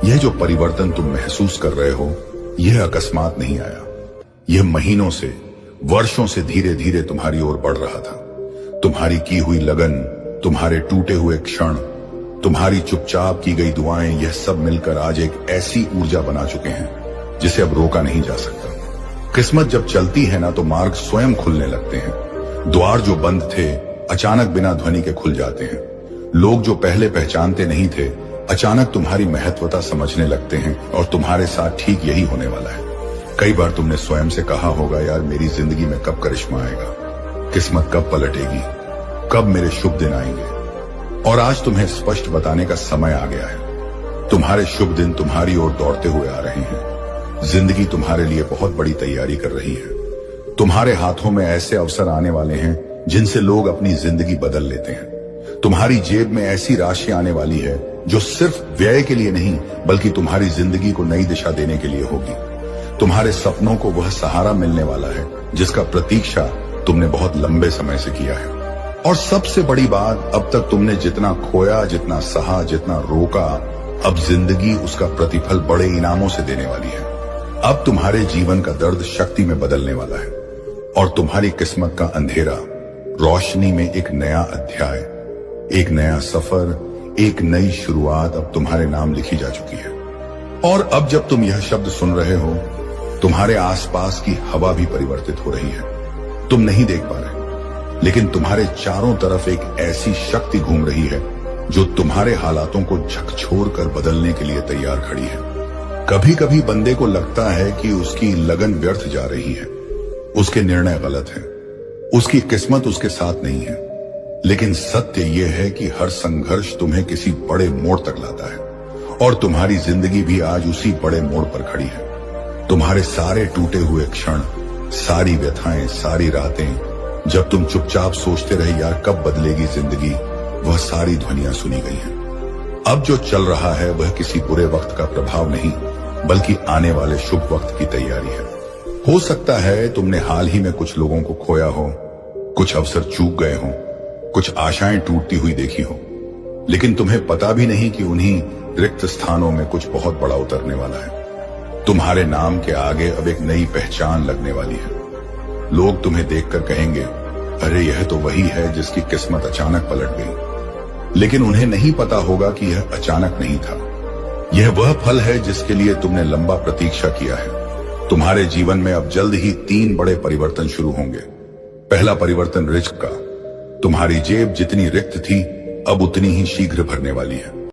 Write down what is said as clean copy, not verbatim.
यह जो परिवर्तन तुम महसूस कर रहे हो, यह अकस्मात नहीं आया। यह महीनों से, वर्षों से धीरे धीरे तुम्हारी ओर बढ़ रहा था। तुम्हारी की हुई लगन, तुम्हारे टूटे हुए क्षण, तुम्हारी चुपचाप की गई दुआएं, यह सब मिलकर आज एक ऐसी ऊर्जा बना चुके हैं जिसे अब रोका नहीं जा सकता। किस्मत जब चलती है ना, तो मार्ग स्वयं खुलने लगते हैं। द्वार जो बंद थे अचानक बिना ध्वनि के खुल जाते हैं। लोग जो पहले पहचानते नहीं थे अचानक तुम्हारी महत्वता समझने लगते हैं, और तुम्हारे साथ ठीक यही होने वाला है। कई बार तुमने स्वयं से कहा होगा, यार मेरी जिंदगी में कब करिश्मा आएगा, किस्मत कब पलटेगी, कब मेरे शुभ दिन आएंगे। और आज तुम्हें स्पष्ट बताने का समय आ गया है। तुम्हारे शुभ दिन तुम्हारी ओर दौड़ते हुए आ रहे हैं। जिंदगी तुम्हारे लिए बहुत बड़ी तैयारी कर रही है। तुम्हारे हाथों में ऐसे अवसर आने वाले हैं जिनसे लोग अपनी जिंदगी बदल लेते हैं। तुम्हारी जेब में ऐसी राशि आने वाली है जो सिर्फ व्यय के लिए नहीं, बल्कि तुम्हारी जिंदगी को नई दिशा देने के लिए होगी। तुम्हारे सपनों को वह सहारा मिलने वाला है जिसका प्रतीक्षा तुमने बहुत लंबे समय से किया है। और सबसे बड़ी बात, अब तक तुमने जितना खोया, जितना सहा, जितना रोका, अब जिंदगी उसका प्रतिफल बड़े इनामों से देने वाली है। अब तुम्हारे जीवन का दर्द शक्ति में बदलने वाला है, और तुम्हारी किस्मत का अंधेरा रोशनी में एक नया अध्याय, एक नया सफर, एक नई शुरुआत अब तुम्हारे नाम लिखी जा चुकी है। और अब जब तुम यह शब्द सुन रहे हो, तुम्हारे आसपास की हवा भी परिवर्तित हो रही है। तुम नहीं देख पा रहे, लेकिन तुम्हारे चारों तरफ एक ऐसी शक्ति घूम रही है जो तुम्हारे हालातों को झकझोर कर बदलने के लिए तैयार खड़ी है। कभी कभी बंदे को लगता है कि उसकी लगन व्यर्थ जा रही है, उसके निर्णय गलत हैं, उसकी किस्मत उसके साथ नहीं है। लेकिन सत्य यह है कि हर संघर्ष तुम्हें किसी बड़े मोड़ तक लाता है, और तुम्हारी जिंदगी भी आज उसी बड़े मोड़ पर खड़ी है। तुम्हारे सारे टूटे हुए क्षण, सारी व्यथाएं, सारी रातें, जब तुम चुपचाप सोचते रहे यार कब बदलेगी जिंदगी, वह सारी ध्वनियां सुनी गई हैं। अब जो चल रहा है वह किसी बुरे वक्त का प्रभाव नहीं, बल्कि आने वाले शुभ वक्त की तैयारी है। हो सकता है तुमने हाल ही में कुछ लोगों को खोया हो, कुछ अवसर चूक गए हो, कुछ आशाएं टूटती हुई देखी हो, लेकिन तुम्हें पता भी नहीं कि उन्हीं रिक्त स्थानों में कुछ बहुत बड़ा उतरने वाला है। तुम्हारे नाम के आगे अब एक नई पहचान लगने वाली है। लोग तुम्हें देखकर कहेंगे, अरे यह तो वही है जिसकी किस्मत अचानक पलट गई। लेकिन उन्हें नहीं पता होगा कि यह अचानक नहीं था। यह वह फल है जिसके लिए तुमने लंबा प्रतीक्षा किया है। तुम्हारे जीवन में अब जल्द ही 3 बड़े परिवर्तन शुरू होंगे। पहला परिवर्तन रिज्क का। तुम्हारी जेब जितनी रिक्त थी अब उतनी ही शीघ्र भरने वाली है।